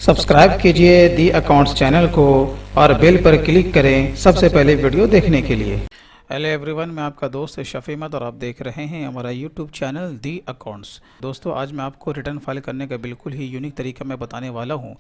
Subscribe कीजिए the accounts channel को और बेल पर क्लिक करें सबसे पहले वीडियो देखने के लिए। हेलो एवरीवन, मैं आपका दोस्त शफी अहमद और आप देख रहे हैं हमारा यूट्यूब चैनल दी अकाउंट्स। दोस्तों, आज मैं आपको रिटर्न फाइल करने का बिल्कुल ही यूनिक तरीका मैं बताने वाला हूं।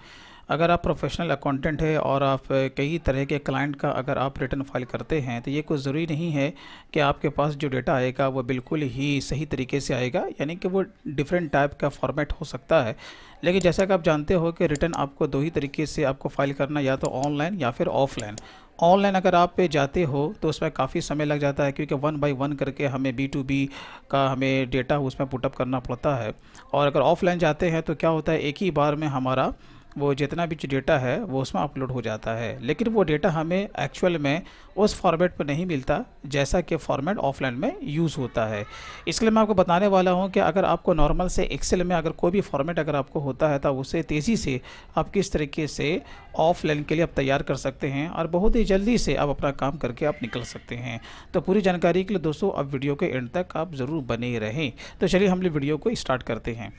अगर आप प्रोफेशनल अकाउंटेंट है और आप कई तरह के क्लाइंट का अगर आप रिटर्न फाइल करते हैं तो ये कोई ज़रूरी नहीं है कि आपके पास जो डेटा आएगा वो बिल्कुल ही सही तरीके से आएगा, यानी कि वो डिफरेंट टाइप का फॉर्मेट हो सकता है। लेकिन जैसा कि आप जानते हो कि रिटर्न आपको दो ही तरीके से आपको फाइल करना, या तो ऑनलाइन या फिर ऑफलाइन। ऑनलाइन अगर आप पे जाते हो तो उसमें काफ़ी समय लग जाता है, क्योंकि वन बाय वन करके हमें B2B का हमें डेटा उसमें पुटअप करना पड़ता है। और अगर ऑफलाइन जाते हैं तो क्या होता है, एक ही बार में हमारा वो जितना भी डेटा है वो उसमें अपलोड हो जाता है, लेकिन वो डेटा हमें एक्चुअल में उस फॉर्मेट पर नहीं मिलता जैसा कि फॉर्मेट ऑफलाइन में यूज़ होता है। इसलिए मैं आपको बताने वाला हूं कि अगर आपको नॉर्मल से एक्सेल में अगर कोई भी फॉर्मेट अगर आपको होता है तो उसे तेज़ी से आप किस तरीके से ऑफलाइन के लिए आप तैयार कर सकते हैं और बहुत ही जल्दी से आप अपना काम करके आप निकल सकते हैं। तो पूरी जानकारी के लिए दोस्तों आप वीडियो के एंड तक आप ज़रूर बने रहें। तो चलिए हम वीडियो को स्टार्ट करते हैं।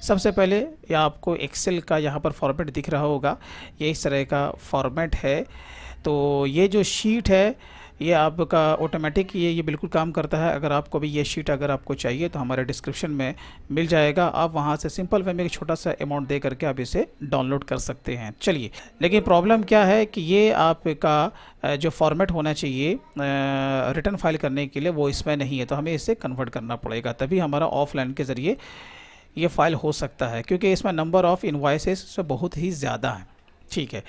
सबसे पहले या आपको एक्सेल का यहाँ पर फॉर्मेट दिख रहा होगा, ये इस तरह का फॉर्मेट है। तो ये जो शीट है ये आपका ऑटोमेटिक ये बिल्कुल काम करता है। अगर आपको भी ये शीट अगर आपको चाहिए तो हमारे डिस्क्रिप्शन में मिल जाएगा, आप वहाँ से सिंपल वे में एक छोटा सा अमाउंट दे करके आप इसे डाउनलोड कर सकते हैं। चलिए, लेकिन प्रॉब्लम क्या है कि ये आपका जो फॉर्मेट होना चाहिए रिटर्न फाइल करने के लिए वो इसमें नहीं है, तो हमें इसे कन्वर्ट करना पड़ेगा, तभी हमारा ऑफलाइन के ज़रिए ये फाइल हो सकता है, क्योंकि इसमें नंबर ऑफ़ इन्वाइसेस से बहुत ही ज़्यादा है। ठीक है।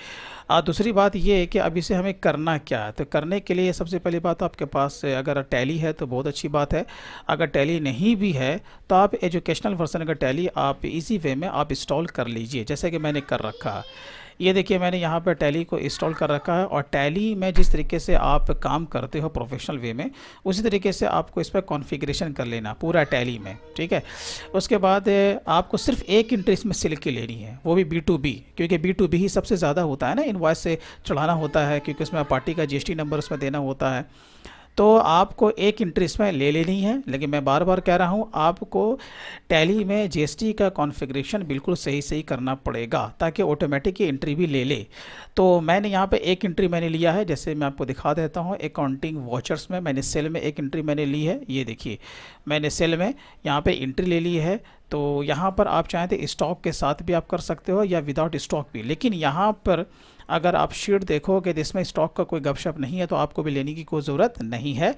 दूसरी बात ये है कि अब इसे हमें करना क्या है। तो करने के लिए सबसे पहली बात, आपके पास अगर टैली है तो बहुत अच्छी बात है। अगर टैली नहीं भी है तो आप एजुकेशनल वर्जन का टैली आप इजी वे में आप इंस्टॉल कर लीजिए, जैसे कि मैंने कर रखा है। ये देखिए, मैंने यहाँ पर टैली को इंस्टॉल कर रखा है और टैली में जिस तरीके से आप काम करते हो प्रोफेशनल वे में, उसी तरीके से आपको इस पर कॉन्फ़िगरेशन कर लेना पूरा टैली में। ठीक है। उसके बाद आपको सिर्फ एक एंट्री इसमें सिलेक्ट की लेनी है, वो भी B2B, क्योंकि B2B ही सबसे ज़्यादा होता है ना, इनवॉइस से चढ़ाना होता है, क्योंकि उसमें पार्टी का GST नंबर उसमें देना होता है। तो आपको एक एंट्री इसमें ले लेनी है, लेकिन मैं बार बार कह रहा हूँ आपको टैली में GST का कॉन्फ़िगरेशन बिल्कुल सही सही करना पड़ेगा, ताकि ऑटोमेटिक ये एंट्री भी ले ले। तो मैंने यहाँ पे एक एंट्री मैंने लिया है, जैसे मैं आपको दिखा देता हूँ। अकाउंटिंग वॉचर्स में मैंने सेल में एक एंट्री मैंने ली है, ये देखिए मैंने सेल में यहाँ पे एंट्री ले ली है। तो यहाँ पर आप चाहें तो स्टॉक के साथ भी आप कर सकते हो या विदाउट स्टॉक भी, लेकिन यहाँ पर अगर आप शीट देखोगे तो इसमें स्टॉक का कोई गपशप नहीं है, तो आपको भी लेने की कोई ज़रूरत नहीं है।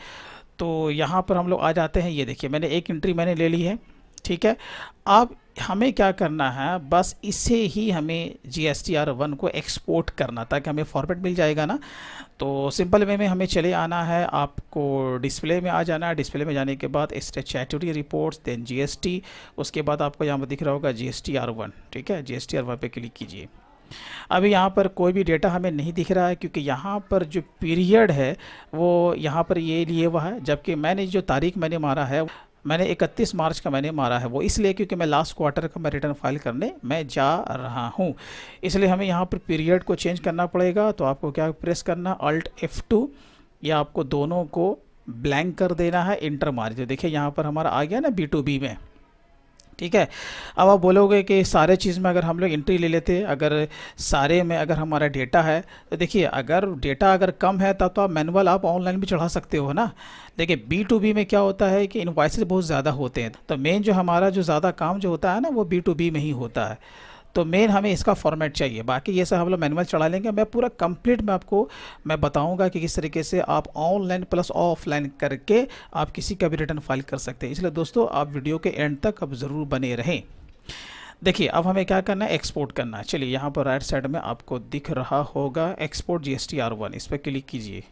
तो यहाँ पर हम लोग आ जाते हैं। ये देखिए मैंने एक एंट्री मैंने ले ली है। ठीक है। अब हमें क्या करना है, बस इसे ही हमें GSTR1 को एक्सपोर्ट करना, ताकि हमें फॉर्मेट मिल जाएगा ना। तो सिंपल वे में हमें चले आना है, आपको डिस्प्ले में आ जाना है। डिस्प्ले में जाने के बाद स्टैट्यूटरी रिपोर्ट्स, देन GST, उसके बाद आपको यहाँ पर दिख रहा होगा GSTR1। ठीक है, GSTR1 पे क्लिक कीजिए। अभी यहाँ पर कोई भी डेटा हमें नहीं दिख रहा है, क्योंकि यहाँ पर जो पीरियड है वो यहाँ पर ये लिए हुआ है, जबकि मैंने जो तारीख मैंने मारा है मैंने 31 मार्च का मैंने मारा है। वो इसलिए क्योंकि मैं लास्ट क्वार्टर का मैं रिटर्न फाइल करने मैं जा रहा हूँ, इसलिए हमें यहाँ पर पीरियड को चेंज करना पड़ेगा। तो आपको क्या प्रेस करना, Alt F2, या आपको दोनों को ब्लैंक कर देना है, इंटर मार दो। देखिए यहाँ पर हमारा आ गया ना B2B में। ठीक है। अब आप बोलोगे कि सारे चीज़ में अगर हम लोग एंट्री ले लेते, अगर सारे में अगर हमारा डेटा है, तो देखिए अगर डेटा अगर कम है तब तो आप मैनुअल आप ऑनलाइन भी चढ़ा सकते हो ना। देखिए B2B में क्या होता है कि इनवॉइसेस बहुत ज़्यादा होते हैं, तो मेन जो हमारा जो ज़्यादा काम जो होता है ना वो B2B में ही होता है। तो मेन हमें इसका फॉर्मेट चाहिए, बाकी ये सब हम लोग मैनुअल चढ़ा लेंगे। मैं पूरा कंप्लीट में आपको मैं बताऊंगा कि किस तरीके से आप ऑनलाइन प्लस ऑफलाइन करके आप किसी का भी रिटर्न फाइल कर सकते हैं। इसलिए दोस्तों आप वीडियो के एंड तक अब ज़रूर बने रहें। देखिए अब हमें क्या करना है, एक्सपोर्ट करना है। चलिए यहाँ पर राइट साइड में आपको दिख रहा होगा एक्सपोर्ट GSTR1, इस पर क्लिक कीजिए।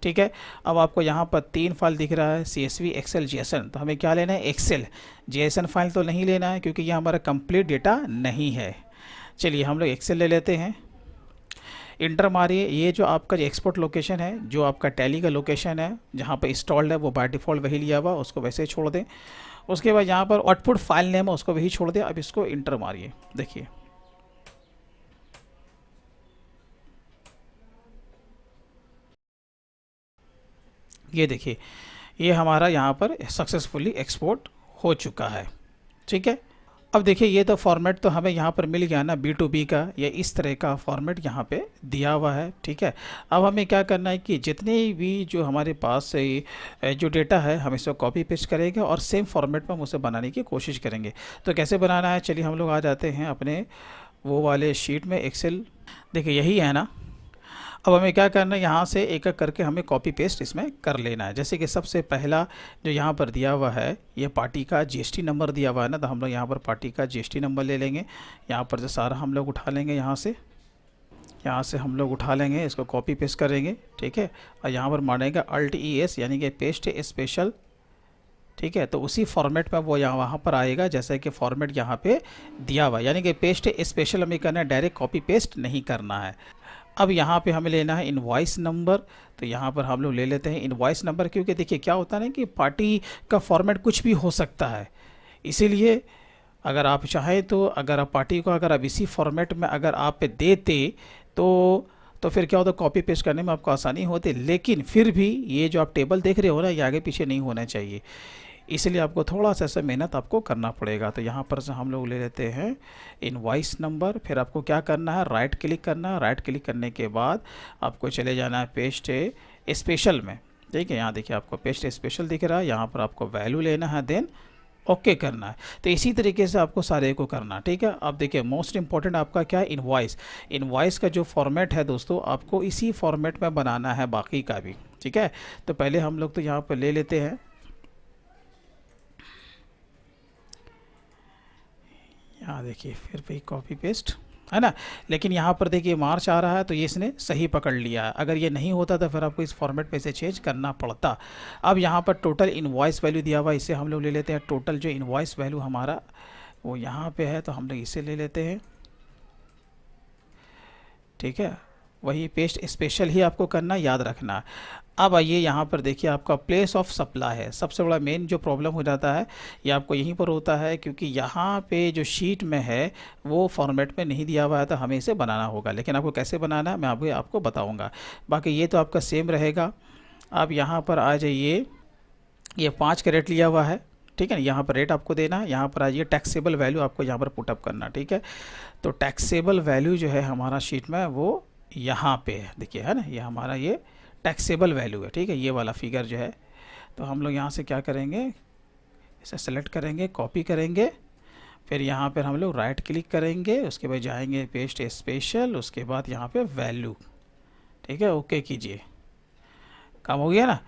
ठीक है। अब आपको यहाँ पर 3 फाइल दिख रहा है, CSV, एक्सेल, JSON। तो हमें क्या लेना है, एक्सेल। JSON फाइल तो नहीं लेना है, क्योंकि ये हमारा कंप्लीट डेटा नहीं है। चलिए हम लोग एक्सेल ले लेते हैं, इंटर मारिए। ये जो आपका एक्सपोर्ट लोकेशन है, जो आपका टैली का लोकेशन है जहाँ पर इंस्टॉल्ड है, वो बाय डिफ़ॉल्ट वही लिया हुआ, उसको वैसे ही छोड़ दें। उसके बाद यहाँ पर आउटपुट फाइल नेम है, उसको वही छोड़ दें। अब इसको इंटर मारिए। देखिए ये देखिए ये हमारा यहाँ पर सक्सेसफुली एक्सपोर्ट हो चुका है। ठीक है, अब देखिए ये तो फॉर्मेट तो हमें यहाँ पर मिल गया ना B2B का, ये इस तरह का फॉर्मेट यहाँ पे दिया हुआ है। ठीक है, अब हमें क्या करना है कि जितने भी जो हमारे पास जो डेटा है हम इसको कॉपी पेस्ट करेंगे और सेम फॉर्मेट में हम उसे बनाने की कोशिश करेंगे। तो कैसे बनाना है, चलिए हम लोग आ जाते हैं अपने वो वाले शीट में, एक्सेल। देखिए यही है ना। अब हमें क्या करना है, यहाँ से एक एक करके हमें कॉपी पेस्ट इसमें कर लेना है। जैसे कि सबसे पहला जो यहाँ पर दिया हुआ है, ये पार्टी का जीएसटी नंबर दिया हुआ है ना, तो हम लोग यहाँ पर पार्टी का जीएसटी नंबर ले लेंगे। यहाँ पर से सारा हम लोग उठा लेंगे, यहाँ से हम लोग उठा लेंगे, इसको कॉपी पेस्ट करेंगे। ठीक है, और यहाँ पर मारेंगे Alt ES यानी कि पेस्ट स्पेशल। ठीक है, तो उसी फॉर्मेट में वो यहाँ वहाँ पर आएगा जैसे कि फॉर्मेट यहाँ पे दिया हुआ है, यानी कि पेस्ट स्पेशल हमें करना है, डायरेक्ट कॉपी पेस्ट नहीं करना है। अब यहाँ पे हमें लेना है इनवॉइस नंबर, तो यहाँ पर हम लोग ले लेते हैं इनवॉइस नंबर, क्योंकि देखिए क्या होता है ना कि पार्टी का फॉर्मेट कुछ भी हो सकता है। इसीलिए अगर आप चाहें तो अगर आप पार्टी को अगर आप इसी फॉर्मेट में अगर आप देते तो फिर क्या होता, कॉपी पेस्ट करने में आपको आसानी होती। लेकिन फिर भी ये जो आप टेबल देख रहे हो ना, ये आगे पीछे नहीं होना चाहिए, इसलिए आपको थोड़ा सा ऐसा मेहनत आपको करना पड़ेगा। तो यहाँ पर से हम लोग ले लेते हैं इनवॉइस नंबर। फिर आपको क्या करना है, राइट क्लिक करना है। राइट क्लिक करने के बाद आपको चले जाना है पेस्ट स्पेशल में। ठीक है, यहाँ देखिए आपको पेस्ट स्पेशल दिख रहा है, यहाँ पर आपको वैल्यू लेना है, देन ओके करना है। तो इसी तरीके से आपको सारे को करना। ठीक है, अब देखिए मोस्ट इंपॉर्टेंट आपका क्या है, इनवॉइस का जो फॉर्मेट है दोस्तों, आपको इसी फॉर्मेट में बनाना है बाकी का भी। ठीक है, तो पहले हम लोग तो यहाँ पर ले लेते हैं, यहाँ देखिए फिर भी कॉपी पेस्ट है ना। लेकिन यहाँ पर देखिए मार्च आ रहा है, तो ये इसने सही पकड़ लिया है। अगर ये नहीं होता तो फिर आपको इस फॉर्मेट में से चेंज करना पड़ता। अब यहाँ पर टोटल इनवॉइस वैल्यू दिया हुआ है, इसे हम लोग ले लेते हैं। टोटल जो इनवॉइस वैल्यू हमारा वो यहाँ पे है, तो हम लोग इसे ले लेते हैं। ठीक है, वही पेस्ट स्पेशल ही आपको करना, याद रखना। अब आइए यहाँ पर देखिए आपका प्लेस ऑफ सप्लाई है। सबसे बड़ा मेन जो प्रॉब्लम हो जाता है ये आपको यहीं पर होता है, क्योंकि यहाँ पे जो शीट में है वो फॉर्मेट में नहीं दिया हुआ है, तो हमें इसे बनाना होगा। लेकिन आपको कैसे बनाना है मैं आपको बताऊँगा। बाकी ये तो आपका सेम रहेगा। अब यहाँ पर आ जाइए, ये 5 कैरेट लिया हुआ है। ठीक है, यहाँ पर रेट आपको देना है। यहाँ पर आ जाइए, टैक्सेबल वैल्यू आपको यहाँ पर पुटअप करना। ठीक है, तो टैक्सेबल वैल्यू जो है हमारा शीट में वो यहाँ पे है, देखिए है ना, ये हमारा ये टैक्सेबल वैल्यू है। ठीक है, ये वाला फिगर जो है, तो हम लोग यहाँ से क्या करेंगे, इसे सेलेक्ट करेंगे, कॉपी करेंगे, फिर यहाँ पर हम लोग राइट क्लिक करेंगे, उसके बाद जाएंगे पेस्ट स्पेशल, उसके बाद यहाँ पे वैल्यू। ठीक है, ओके कीजिए, काम हो गया ना।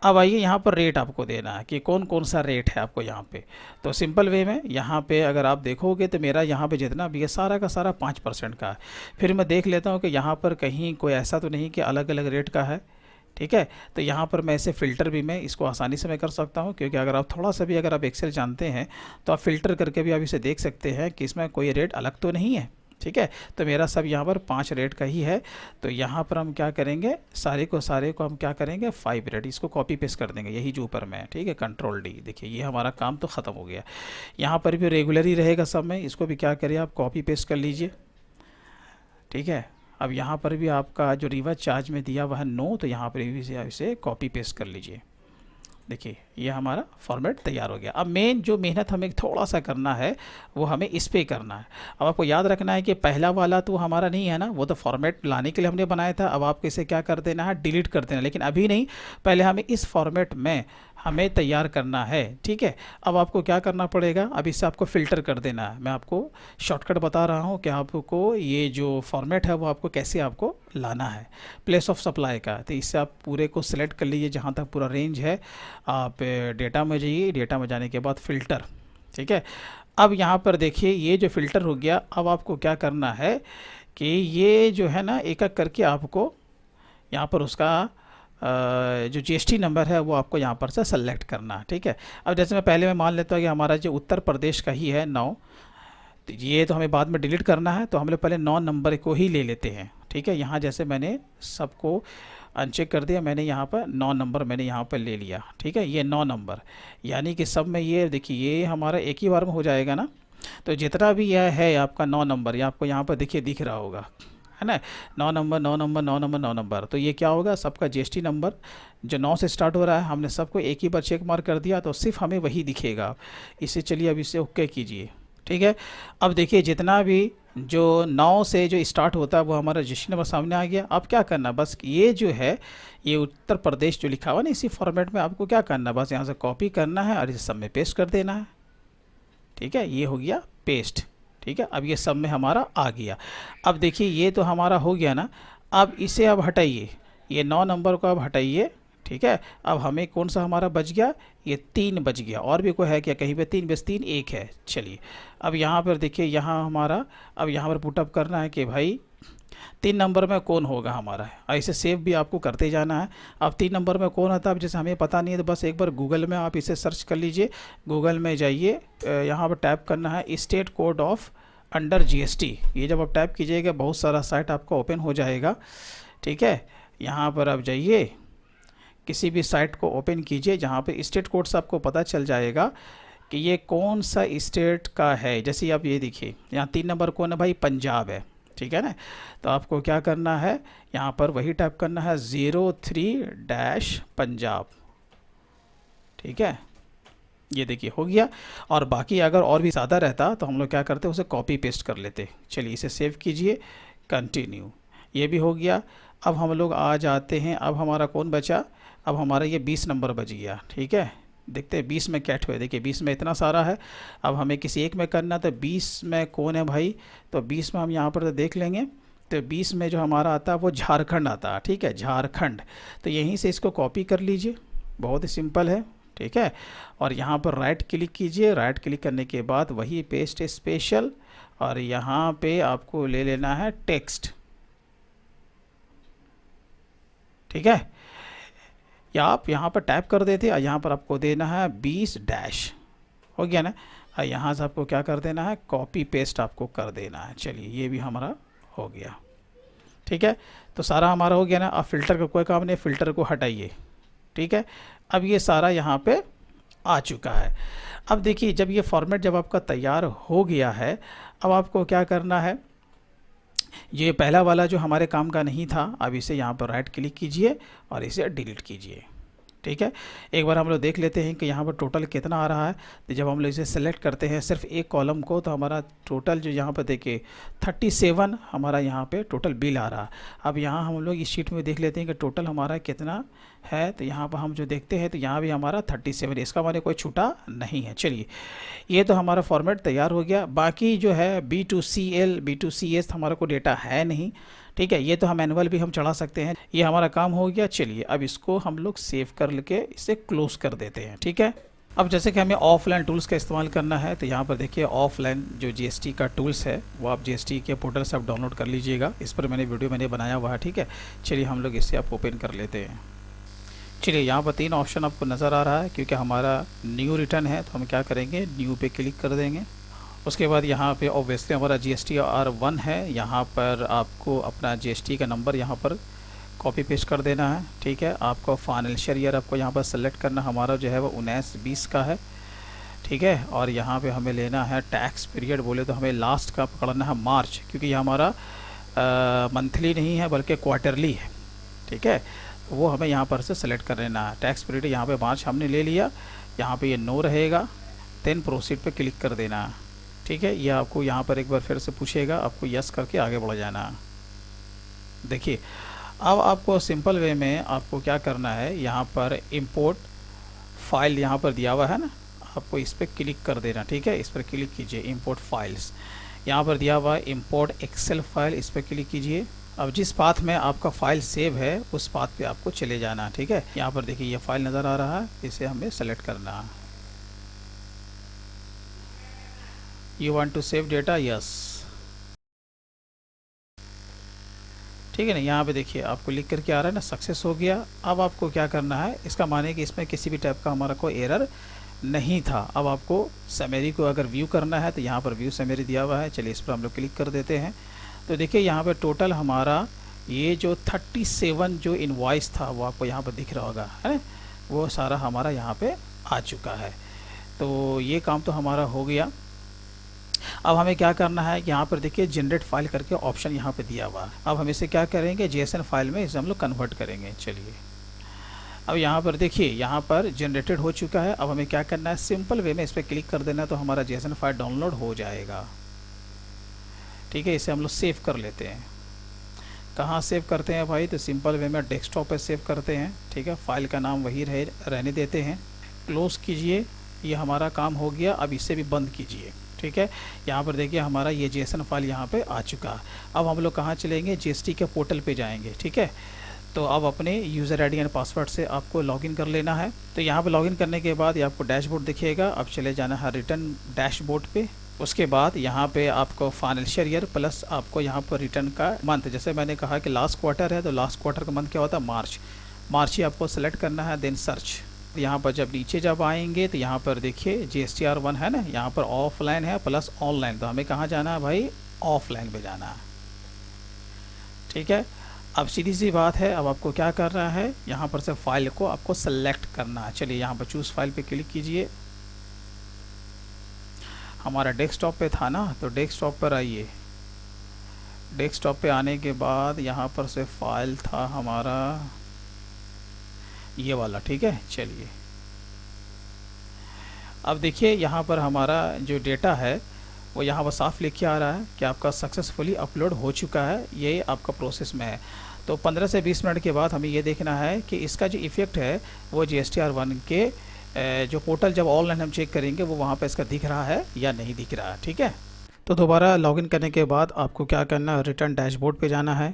अब आइए यहाँ पर रेट आपको देना है कि कौन कौन सा रेट है आपको यहाँ पे। तो सिंपल वे में यहाँ पे अगर आप देखोगे तो मेरा यहाँ पे जितना भी है सारा का सारा 5% का है। फिर मैं देख लेता हूँ कि यहाँ पर कहीं कोई ऐसा तो नहीं कि अलग अलग रेट का है। ठीक है, तो यहाँ पर मैं इसे फ़िल्टर भी मैं इसको आसानी से मैं कर सकता हूँ, क्योंकि अगर आप थोड़ा सा भी अगर आप एक्सेल जानते हैं तो आप फ़िल्टर करके भी आप इसे देख सकते हैं कि इसमें कोई रेट अलग तो नहीं है। ठीक है, तो मेरा सब यहाँ पर 5 रेट का ही है। तो यहाँ पर हम क्या करेंगे, सारे को हम क्या करेंगे 5 रेट, इसको कॉपी पेस्ट कर देंगे, यही जो ऊपर में है। ठीक है, कंट्रोल D, देखिए ये हमारा काम तो ख़त्म हो गया। यहाँ पर भी रेगुलर ही रहेगा सब में, इसको भी क्या करिए आप कॉपी पेस्ट कर लीजिए। ठीक है, अब यहाँ पर भी आपका जो रिवर्स चार्ज में दिया हुआ है 9, तो यहाँ पर भी इसे कॉपी पेस्ट कर लीजिए। देखिए ये हमारा फॉर्मेट तैयार हो गया। अब मेन जो मेहनत हमें थोड़ा सा करना है वो हमें इस पे करना है। अब आपको याद रखना है कि पहला वाला तो हमारा नहीं है ना, वो तो फॉर्मेट लाने के लिए हमने बनाया था। अब आपको इसे क्या कर देना है, डिलीट कर देना, लेकिन अभी नहीं, पहले हमें इस फॉर्मेट में हमें तैयार करना है। ठीक है, अब आपको क्या करना पड़ेगा, अब इससे आपको फ़िल्टर कर देना है। मैं आपको शॉर्टकट बता रहा हूँ कि आपको ये जो फॉर्मेट है वो आपको कैसे आपको लाना है प्लेस ऑफ सप्लाई का। तो इससे आप पूरे को सिलेक्ट कर लीजिए, जहाँ तक पूरा रेंज है। आप डेटा में जाइए, डेटा में जाने के बाद फ़िल्टर। ठीक है, अब यहाँ पर देखिए ये जो फ़िल्टर हो गया। अब आपको क्या करना है कि ये जो है ना एक एक करके आपको यहाँ पर उसका जो जीएसटी नंबर है वो आपको यहाँ पर से सेलेक्ट करना है। ठीक है, अब जैसे मैं मान लेता हूँ कि हमारा जो उत्तर प्रदेश का ही है 9, तो ये तो हमें बाद में डिलीट करना है, तो हम लोग पहले 9 नंबर को ही ले लेते हैं। ठीक है, यहाँ जैसे मैंने सबको अनचेक कर दिया, मैंने यहाँ पर 9 नंबर मैंने यहाँ पर ले लिया। ठीक है, ये 9 नंबर, यानी कि सब में ये देखिए ये हमारा एक ही बार में हो जाएगा ना। तो जितना भी यह है आपका 9 नंबर, ये आपको यहाँ पर देखिए दिख रहा होगा, है ना, 9 नंबर 9 नंबर 9 नंबर 9 नंबर। तो ये क्या होगा, सबका जीएसटी नंबर जो 9 से स्टार्ट हो रहा है, हमने सबको एक ही बार चेक मार्क कर दिया, तो सिर्फ हमें वही दिखेगा। इसे चलिए अब इसे ओके कीजिए, ठीक है। अब देखिए जितना भी जो 9 से जो स्टार्ट होता है वो हमारा जीएसटी नंबर सामने आ गया। अब क्या करना, बस ये जो है ये उत्तर प्रदेश जो लिखा हुआ ना, इसी फॉर्मेट में आपको क्या करना, बस यहाँ से कॉपी करना है और इसे सब में पेस्ट कर देना है, ठीक है। ये हो गया पेस्ट, ठीक है। अब ये सब में हमारा आ गया। अब देखिए ये तो हमारा हो गया ना, अब इसे अब हटाइए, ये 9 नंबर को अब हटाइए, ठीक है। अब हमें कौन सा हमारा बच गया, ये 3 बच गया। और भी कोई है क्या कहीं पे, 3 बस 3 1 है। चलिए अब यहाँ पर देखिए, यहाँ हमारा अब यहाँ पर पुटअप करना है कि भाई 3 नंबर में कौन होगा हमारा, ऐसे सेव भी आपको करते जाना है। अब 3 नंबर में कौन आता है, अब जैसे हमें पता नहीं है तो बस एक बार गूगल में आप इसे सर्च कर लीजिए। गूगल में जाइए, यहाँ पर टैप करना है state code of under GST. ये जब आप टैप कीजिएगा बहुत सारा साइट आपका ओपन हो जाएगा, ठीक है। यहाँ पर आप जाइए, किसी भी साइट को ओपन कीजिए जहाँ पे स्टेट कोड से आपको पता चल जाएगा कि ये कौन सा स्टेट का है। जैसे आप ये देखिए, यहाँ 3 नंबर कौन है भाई, पंजाब है, ठीक है ना। तो आपको क्या करना है, यहाँ पर वही टाइप करना है 03 पंजाब, ठीक है। ये देखिए हो गया। और बाकी अगर और भी ज़्यादा रहता तो हम लोग क्या करते, उसे कॉपी पेस्ट कर लेते। चलिए इसे सेव कीजिए, कंटिन्यू, ये भी हो गया। अब हम लोग आ जाते हैं, अब हमारा कौन बचा, अब हमारा ये 20 नंबर बच गया, ठीक है। देखते हैं 20 में क्या हुए, देखिए 20 में इतना सारा है। अब हमें किसी एक में करना, तो 20 में कौन है भाई, तो 20 में हम यहाँ पर देख लेंगे। तो 20 में जो हमारा आता है वो झारखंड आता है, ठीक है, झारखंड। तो यहीं से इसको कॉपी कर लीजिए, बहुत ही सिंपल है, ठीक है। और यहाँ पर राइट क्लिक कीजिए, राइट क्लिक करने के बाद वही पेस्ट स्पेशल, और यहाँ पे आपको ले लेना है टेक्स्ट, ठीक है। या आप यहाँ पर टाइप कर देते, और यहाँ पर आपको देना है 20 हो गया ना। और यहाँ से आपको क्या कर देना है, कॉपी पेस्ट आपको कर देना है। चलिए ये भी हमारा हो गया, ठीक है। तो सारा हमारा हो गया ना। अब फ़िल्टर का कोई काम नहीं, फ़िल्टर को हटाइए, ठीक है। अब ये सारा यहाँ पे आ चुका है। अब देखिए जब ये फॉर्मेट जब आपका तैयार हो गया है, अब आपको क्या करना है, ये पहला वाला जो हमारे काम का नहीं था, अब इसे यहाँ पर राइट क्लिक कीजिए और इसे डिलीट कीजिए, ठीक है। एक बार हम लोग देख लेते हैं कि यहाँ पर टोटल कितना आ रहा है। तो जब हम लोग इसे सेलेक्ट करते हैं सिर्फ एक कॉलम को, तो हमारा टोटल जो यहाँ पर देखिए 37 हमारा यहाँ पे टोटल बिल आ रहा है। अब यहाँ हम लोग इस शीट में देख लेते हैं कि टोटल हमारा कितना है। तो यहाँ पर हम जो देखते हैं तो यहाँ भी हमारा 37, इसका हमारे कोई छूटा नहीं है। चलिए ये तो हमारा फॉर्मेट तैयार हो गया। बाकी जो है B2CL B2CS हमारा कोई डेटा है नहीं, ठीक है। ये तो हम मैनुअल भी हम चढ़ा सकते हैं। ये हमारा काम हो गया। चलिए अब इसको हम लोग सेव कर लेके इसे क्लोज कर देते हैं, ठीक है। अब जैसे कि हमें ऑफलाइन टूल्स का इस्तेमाल करना है, तो यहाँ पर देखिए ऑफलाइन जो जीएसटी का टूल्स है वो आप जीएसटी के पोर्टल से आप डाउनलोड कर लीजिएगा। इस पर वीडियो बनाया हुआ है, ठीक है। चलिए हम लोग इसे आप ओपन कर लेते हैं। चलिए यहाँ पर 3 ऑप्शन आपको नज़र आ रहा है, क्योंकि हमारा न्यू रिटर्न है तो हम क्या करेंगे, न्यू पे क्लिक कर देंगे। उसके बाद यहाँ पे ऑब्वियसली हमारा GSTR1 है, यहाँ पर आपको अपना GST का नंबर यहाँ पर कॉपी पेस्ट कर देना है, ठीक है। आपको फाइनेंशियल ईयर आपको यहाँ पर सेलेक्ट करना, हमारा जो है वो 19-20 का है, ठीक है। और यहाँ पे हमें लेना है टैक्स पीरियड, बोले तो हमें लास्ट का पकड़ना है मार्च, क्योंकि ये हमारा मंथली नहीं है बल्कि क्वार्टरली है, ठीक है। वो हमें यहाँ पर से सेलेक्ट कर लेना है। टैक्स पीरियड यहाँ पे मार्च हमने ले लिया, यहाँ पे ये नो रहेगा, देन प्रोसीड पे क्लिक कर देना है, ठीक है। ये आपको यहाँ पर एक बार फिर से पूछेगा, आपको यस करके आगे बढ़ जाना है। देखिए अब आपको सिंपल वे में आपको क्या करना है, यहाँ पर इंपोर्ट फाइल यहाँ पर दिया हुआ है ना, आपको इस पर क्लिक कर देना, ठीक है। इस पर क्लिक कीजिए, इंपोर्ट फाइल्स यहाँ पर दिया हुआ है, इंपोर्ट एक्सेल फाइल, इस पर क्लिक कीजिए। अब जिस पाथ में आपका फ़ाइल सेव है उस पाथ पे आपको चले जाना, ठीक है। यहाँ पर देखिए ये फाइल नज़र आ रहा है, इसे हमें सेलेक्ट करना है। You want to save data, yes, ठीक है ना। यहाँ पे देखिए आपको लिख करके आ रहा है ना, सक्सेस हो गया। अब आपको क्या करना है, इसका माने कि इसमें किसी भी टाइप का हमारा कोई एरर नहीं था। अब आपको समरी को अगर व्यू करना है तो यहाँ पर व्यू समरी दिया हुआ है, चलिए इस पर हम लोग क्लिक कर देते हैं। तो देखिए यहाँ पे टोटल हमारा ये जो 37 जो इनवॉइस था वो आपको यहाँ पर दिख रहा होगा, है ना, वो सारा हमारा यहाँ पे आ चुका है। तो ये काम तो हमारा हो गया। अब हमें क्या करना है, यहाँ पर देखिए जनरेट फाइल करके ऑप्शन यहाँ पे दिया हुआ है। अब हम इसे क्या करेंगे, JSON फाइल में इसे हम लोग कन्वर्ट करेंगे। चलिए अब यहाँ पर देखिए, यहाँ पर जनरेटेड हो चुका है। अब हमें क्या करना है, सिंपल वे में इस पर क्लिक कर देना तो हमारा JSON फाइल डाउनलोड हो जाएगा। ठीक है, इसे हम लोग सेव कर लेते हैं। कहाँ सेव करते हैं भाई, तो सिंपल वे में डेस्कटॉप पे सेव करते हैं। ठीक है, फाइल का नाम वही रहने देते हैं। क्लोज़ कीजिए, ये हमारा काम हो गया। अब इसे भी बंद कीजिए। ठीक है, यहाँ पर देखिए हमारा ये JSON फाइल यहाँ पे आ चुका है। अब हम लोग कहाँ चलेंगे, GST के पोर्टल पे जाएंगे। ठीक है, तो अब अपने यूज़र ID एंड पासवर्ड से आपको लॉगिन कर लेना है। तो यहाँ पर लॉगिन करने के बाद ये आपको डैशबोर्ड दिखेगा। अब चले जाना है रिटर्न डैशबोर्ड पे। उसके बाद यहाँ पे आपको फाइनेंशियल ईयर प्लस आपको यहाँ पर रिटर्न का मंथ, जैसे मैंने कहा कि लास्ट क्वार्टर है तो लास्ट क्वार्टर का मंथ क्या होता है, मार्च ही आपको सेलेक्ट करना है। देन सर्च, यहाँ पर जब नीचे जब आएंगे तो यहाँ पर देखिए GSTR1 है ना, यहाँ पर ऑफलाइन है प्लस ऑनलाइन, तो हमें कहाँ जाना है भाई, ऑफलाइन पे जाना है। ठीक है, अब सीधी सी बात है, अब आपको क्या करना है, यहाँ पर से फाइल को आपको सेलेक्ट करना है। चलिए यहाँ पर चूज़ फाइल पे क्लिक कीजिए। हमारा डेस्कटॉप पे था ना, तो डेस्कटॉप पर आइए। डेस्कटॉप पे आने के बाद यहाँ पर से फाइल था हमारा ये वाला। ठीक है, चलिए अब देखिए यहाँ पर हमारा जो डेटा है वो यहाँ पर साफ लिख के आ रहा है कि आपका सक्सेसफुली अपलोड हो चुका है, ये आपका प्रोसेस में है। तो 15 से 20 मिनट के बाद हमें ये देखना है कि इसका जो इफ़ेक्ट है वो GSTR1 के जो पोर्टल जब ऑनलाइन हम चेक करेंगे वो वहाँ पे इसका दिख रहा है या नहीं दिख रहा है। ठीक है, तो दोबारा लॉगिन करने के बाद आपको क्या करना है, रिटर्न डैशबोर्ड पे जाना है।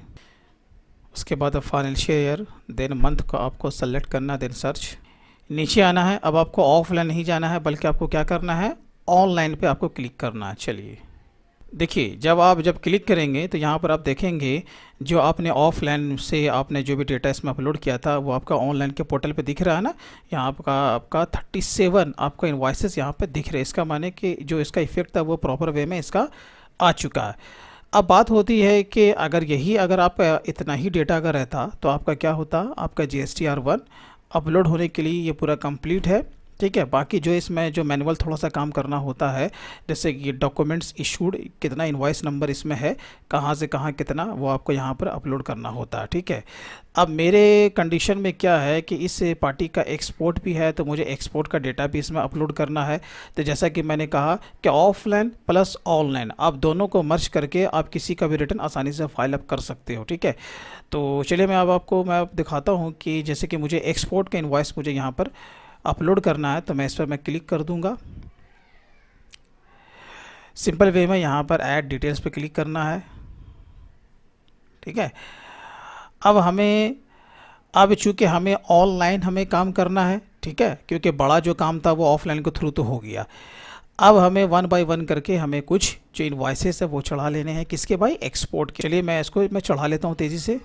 उसके बाद फाइनेंशियल ईयर देन मंथ को आपको सेलेक्ट करना है। देन सर्च, नीचे आना है। अब आपको ऑफलाइन नहीं जाना है बल्कि आपको क्या करना है, ऑनलाइन पे आपको क्लिक करना है। चलिए देखिए, जब क्लिक करेंगे तो यहाँ पर आप देखेंगे जो आपने ऑफलाइन से आपने जो भी डेटा इसमें अपलोड किया था वो आपका ऑनलाइन के पोर्टल पे दिख रहा है ना। यहाँ आपका 37 आपका इन्वाइसेस यहाँ पे दिख रहे हैं। इसका माने कि जो इसका इफेक्ट था वो प्रॉपर वे में इसका आ चुका है। अब बात होती है कि अगर आपका इतना ही डेटा अगर रहता तो आपका क्या होता, आपका GSTR1 अपलोड होने के लिए ये पूरा कंप्लीट है। ठीक है, बाकी जो इसमें जो मैनुअल थोड़ा सा काम करना होता है, जैसे कि डॉक्यूमेंट्स इशूड, कितना इनवॉइस नंबर इसमें है, कहाँ से कहाँ कितना, वो आपको यहाँ पर अपलोड करना होता है। ठीक है, अब मेरे कंडीशन में क्या है कि इस पार्टी का एक्सपोर्ट भी है तो मुझे एक्सपोर्ट का डेटा भी इसमें अपलोड करना है। तो जैसा कि मैंने कहा कि ऑफलाइन प्लस ऑनलाइन आप दोनों को मर्ज करके आप किसी का भी रिटर्न आसानी से फाइल अप कर सकते हो। ठीक है, तो चलिए मैं अब दिखाता हूँ कि जैसे कि मुझे एक्सपोर्ट का इन्वॉइस मुझे यहाँ पर अपलोड करना है, तो मैं इस पर क्लिक कर दूंगा। सिंपल वे में यहाँ पर ऐड डिटेल्स पे क्लिक करना है। ठीक है, अब चूँकि हमें ऑनलाइन हमें काम करना है, ठीक है, क्योंकि बड़ा जो काम था वो ऑफलाइन के थ्रू तो हो गया। अब हमें 1 बाय 1 करके हमें कुछ जो इन्वॉइसेस है वो चढ़ा लेने हैं। किसके भाई, एक्सपोर्ट के। चलिए मैं चढ़ा लेता हूँ तेज़ी से।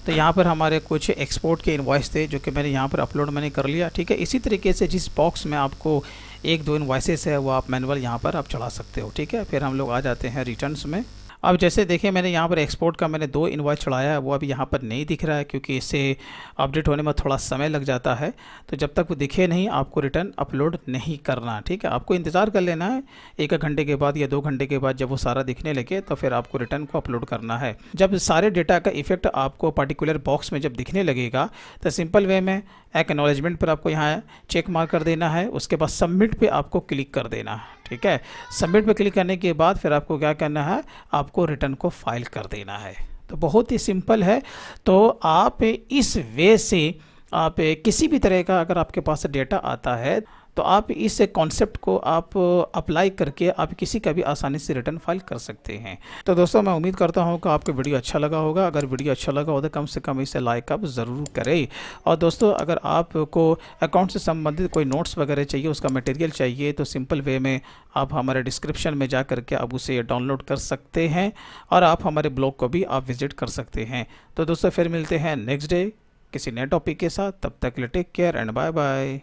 तो यहाँ पर हमारे कुछ एक्सपोर्ट के इनवॉइस थे जो कि यहाँ पर अपलोड कर लिया। ठीक है, इसी तरीके से जिस बॉक्स में आपको 1-2 इनवॉइसेस है वो आप मैनुअल यहाँ पर आप चढ़ा सकते हो। ठीक है, फिर हम लोग आ जाते हैं रिटर्न्स में। अब जैसे देखिए मैंने यहाँ पर एक्सपोर्ट का 2 इनवॉइस चढ़ाया है, वो अभी यहाँ पर नहीं दिख रहा है क्योंकि इसे अपडेट होने में थोड़ा समय लग जाता है। तो जब तक वो दिखे नहीं आपको रिटर्न अपलोड नहीं करना। ठीक है, आपको इंतज़ार कर लेना है 1 घंटे के बाद या 2 घंटे के बाद। जब वो सारा दिखने लगे तो फिर आपको रिटर्न को अपलोड करना है। जब सारे डेटा का इफेक्ट आपको पर्टिकुलर बॉक्स में जब दिखने लगेगा तो सिंपल वे में एक्नॉलेजमेंट पर आपको यहाँ चेक मार्क कर देना है। उसके बाद सबमिट पे आपको क्लिक कर देना है। ठीक है, सबमिट पे क्लिक करने के बाद फिर आपको क्या करना है, आपको रिटर्न को फाइल कर देना है। तो बहुत ही सिंपल है। तो आप इस वे से आप किसी भी तरह का अगर आपके पास डेटा आता है तो आप इस कॉन्सेप्ट को आप अप्लाई करके आप किसी का भी आसानी से रिटर्न फाइल कर सकते हैं। तो दोस्तों मैं उम्मीद करता हूँ कि आपको वीडियो अच्छा लगा होगा। अगर वीडियो अच्छा लगा हो तो कम से कम इसे लाइक आप ज़रूर करें। और दोस्तों अगर आपको अकाउंट से संबंधित कोई नोट्स वगैरह चाहिए, उसका मटेरियल चाहिए, तो सिंपल वे में आप हमारे डिस्क्रिप्शन में जा करके आप उसे डाउनलोड कर सकते हैं और आप हमारे ब्लॉग को भी आप विज़िट कर सकते हैं। तो दोस्तों फिर मिलते हैं नेक्स्ट डे किसी नए टॉपिक के साथ। तब तक के लिए take care and bye bye.